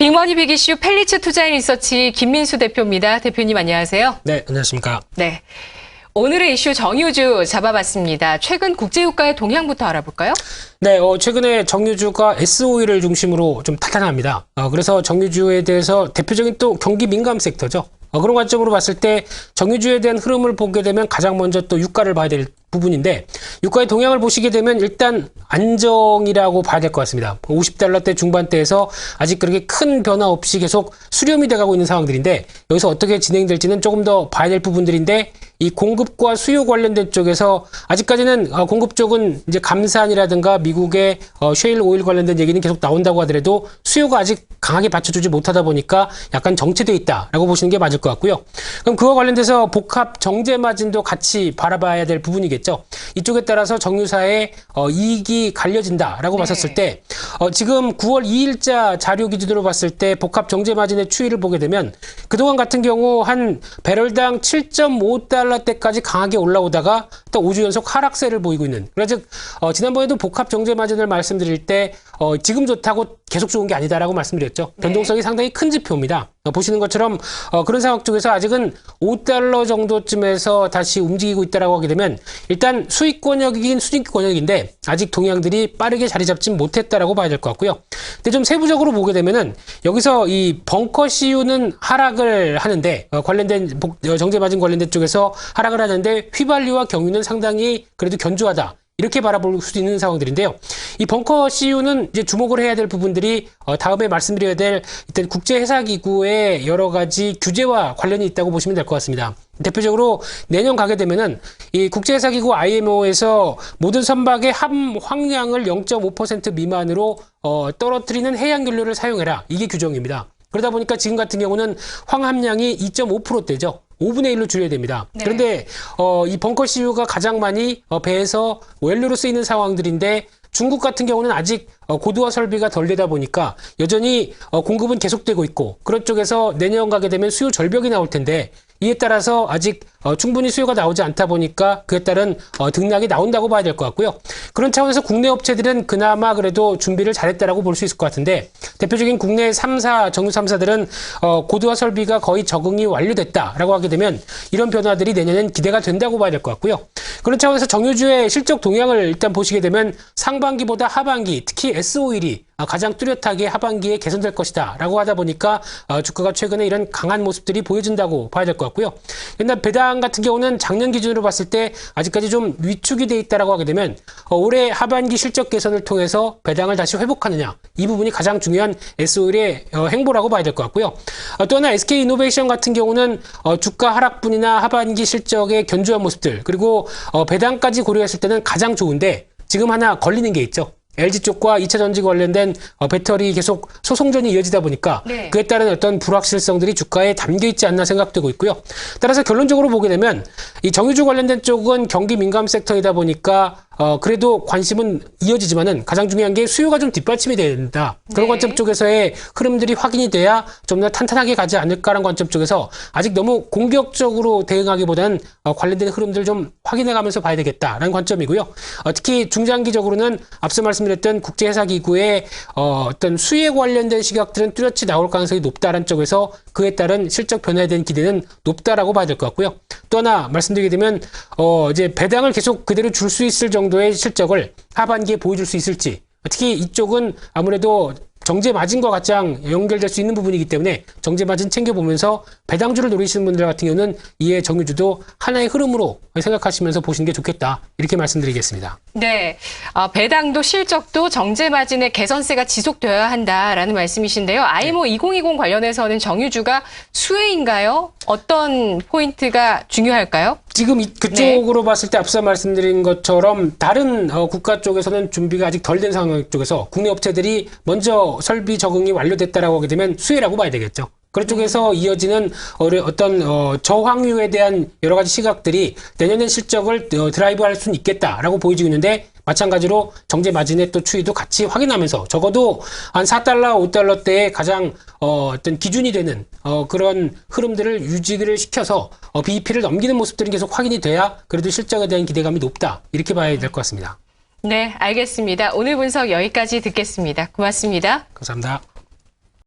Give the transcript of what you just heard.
빅머니 빅이슈 펠리츠 투자인 리서치 김민수 대표입니다. 대표님 안녕하세요. 네, 안녕하십니까. 네. 오늘의 이슈 정유주 잡아봤습니다. 최근 국제유가의 동향부터 알아볼까요? 네, 최근에 정유주가 S-오일을 중심으로 좀 탄탄합니다. 그래서 정유주에 대해서 대표적인 또 경기 민감 섹터죠. 그런 관점으로 봤을 때 정유주에 대한 흐름을 보게 되면 가장 먼저 또 유가를 봐야 될 부분인데, 유가의 동향을 보시게 되면 일단 안정이라고 봐야 될 것 같습니다. 50달러대 중반대에서 아직 그렇게 큰 변화 없이 계속 수렴이 돼가고 있는 상황들인데, 여기서 어떻게 진행될지는 조금 더 봐야 될 부분들인데, 이 공급과 수요 관련된 쪽에서 아직까지는 공급 쪽은 이제 감산이라든가 미국의 셰일 오일 관련된 얘기는 계속 나온다고 하더라도 수요가 아직 강하게 받쳐주지 못하다 보니까 약간 정체돼 있다라고 보시는 게 맞을 것 같고요. 그럼 그와 관련돼서 복합 정제 마진도 같이 바라봐야 될 부분이겠죠. 이쪽에 따라서 정유사의 이익이 갈려진다라고 봤었을 때 지금 9월 2일자 자료 기준으로 봤을 때 복합 정제 마진의 추이를 보게 되면 그동안 같은 경우 한 배럴당 7.5달러대까지 강하게 올라오다가 또 5주 연속 하락세를 보이고 있는. 그래서 지난번에도 복합 정제 마진을 말씀드릴 때 지금 좋다고 계속 좋은 게 아니다라고 말씀드렸죠. 변동성이 상당히 큰 지표입니다. 보시는 것처럼 그런 상황 쪽에서 아직은 5달러 정도쯤에서 다시 움직이고 있다라고 하게 되면 일단 수익 권역이긴 수익 권역인데 아직 동향들이 빠르게 자리 잡지 못했다라고 봐야 될 것 같고요. 근데 좀 세부적으로 보게 되면은 여기서 이 벙커 CU는 하락을 하는데 관련된 정제 마진 관련된 쪽에서 하락을 하는데 휘발유와 경유는 상당히 그래도 견조하다. 이렇게 바라볼 수 있는 상황들인데요. 이 벙커 CU는 이제 주목을 해야 될 부분들이 다음에 말씀드려야 될 일단 국제회사기구의 여러 가지 규제와 관련이 있다고 보시면 될 것 같습니다. 대표적으로 내년 가게 되면은 이 국제회사기구 IMO에서 모든 선박의 함황량을 0.5% 미만으로 떨어뜨리는 해양연료를 사용해라. 이게 규정입니다. 그러다 보니까 지금 같은 경우는 황함량이 2.5%대죠. 5분의 1로 줄여야 됩니다. 네. 그런데 이 벙커 CU가 가장 많이 배에서 연료로 쓰이는 상황들인데 중국 같은 경우는 아직 고도화 설비가 덜 되다 보니까 여전히 공급은 계속되고 있고 그런 쪽에서 내년 가게 되면 수요 절벽이 나올 텐데 이에 따라서 아직 충분히 수요가 나오지 않다 보니까 그에 따른 등락이 나온다고 봐야 될 것 같고요. 그런 차원에서 국내 업체들은 그나마 그래도 준비를 잘했다라고 볼 수 있을 것 같은데 대표적인 국내 3사, 정유 3사들은 고도화 설비가 거의 적응이 완료됐다라고 하게 되면 이런 변화들이 내년엔 기대가 된다고 봐야 될 것 같고요. 그런 차원에서 정유주의 실적 동향을 일단 보시게 되면 상반기보다 하반기, 특히 S-오일이 가장 뚜렷하게 하반기에 개선될 것이다 라고 하다 보니까 주가가 최근에 이런 강한 모습들이 보여진다고 봐야 될 것 같고요. 옛날 배당 같은 경우는 작년 기준으로 봤을 때 아직까지 좀 위축이 돼 있다라고 하게 되면 올해 하반기 실적 개선을 통해서 배당을 다시 회복하느냐 이 부분이 가장 중요한 S-오일의 행보라고 봐야 될 것 같고요. 또 하나 SK이노베이션 같은 경우는 주가 하락분이나 하반기 실적의 견조한 모습들 그리고 배당까지 고려했을 때는 가장 좋은데 지금 하나 걸리는 게 있죠. LG 쪽과 2차 전지 관련된 배터리 계속 소송전이 이어지다 보니까 네. 그에 따른 어떤 불확실성들이 주가에 담겨 있지 않나 생각되고 있고요. 따라서 결론적으로 보게 되면 이 정유주 관련된 쪽은 경기 민감 섹터이다 보니까 그래도 관심은 이어지지만은 가장 중요한 게 수요가 좀 뒷받침이 돼야 된다. 그런 네. 관점 쪽에서의 흐름들이 확인이 돼야 좀 더 탄탄하게 가지 않을까라는 관점 쪽에서 아직 너무 공격적으로 대응하기보다는 관련된 흐름들 좀 확인해가면서 봐야 되겠다라는 관점이고요. 특히 중장기적으로는 앞서 말씀드렸던 국제회사기구의 어떤 수혜에 관련된 시각들은 뚜렷이 나올 가능성이 높다라는 쪽에서 그에 따른 실적 변화에 대한 기대는 높다라고 봐야 될 것 같고요. 또 하나 말씀드리게 되면 이제 배당을 계속 그대로 줄 수 있을 정도의 실적을 하반기에 보여줄 수 있을지 특히 이쪽은 아무래도 정제 마진과 가장 연결될 수 있는 부분이기 때문에 정제 마진 챙겨보면서 배당주를 노리시는 분들 같은 경우는 이에 정유주도 하나의 흐름으로 생각하시면서 보시는 게 좋겠다. 이렇게 말씀드리겠습니다. 네, 배당도 실적도 정제 마진의 개선세가 지속되어야 한다라는 말씀이신데요. IMO 네. 2020 관련해서는 정유주가 수혜인가요? 어떤 포인트가 중요할까요? 지금 그쪽으로 네. 봤을 때 앞서 말씀드린 것처럼 다른 국가 쪽에서는 준비가 아직 덜 된 상황 쪽에서 국내 업체들이 먼저 설비 적응이 완료됐다라고 하게 되면 수혜라고 봐야 되겠죠. 그런 쪽에서 이어지는 어떤 저황유에 대한 여러 가지 시각들이 내년의 실적을 드라이브할 수는 있겠다라고 보여지고 있는데 마찬가지로 정제 마진의 또 추이도 같이 확인하면서 적어도 한 4달러, 5달러대의 가장 어떤 기준이 되는 그런 흐름들을 유지를 시켜서 BEP를 넘기는 모습들이 계속 확인이 돼야 그래도 실적에 대한 기대감이 높다. 이렇게 봐야 될 것 같습니다. 네, 알겠습니다. 오늘 분석 여기까지 듣겠습니다. 고맙습니다. 감사합니다.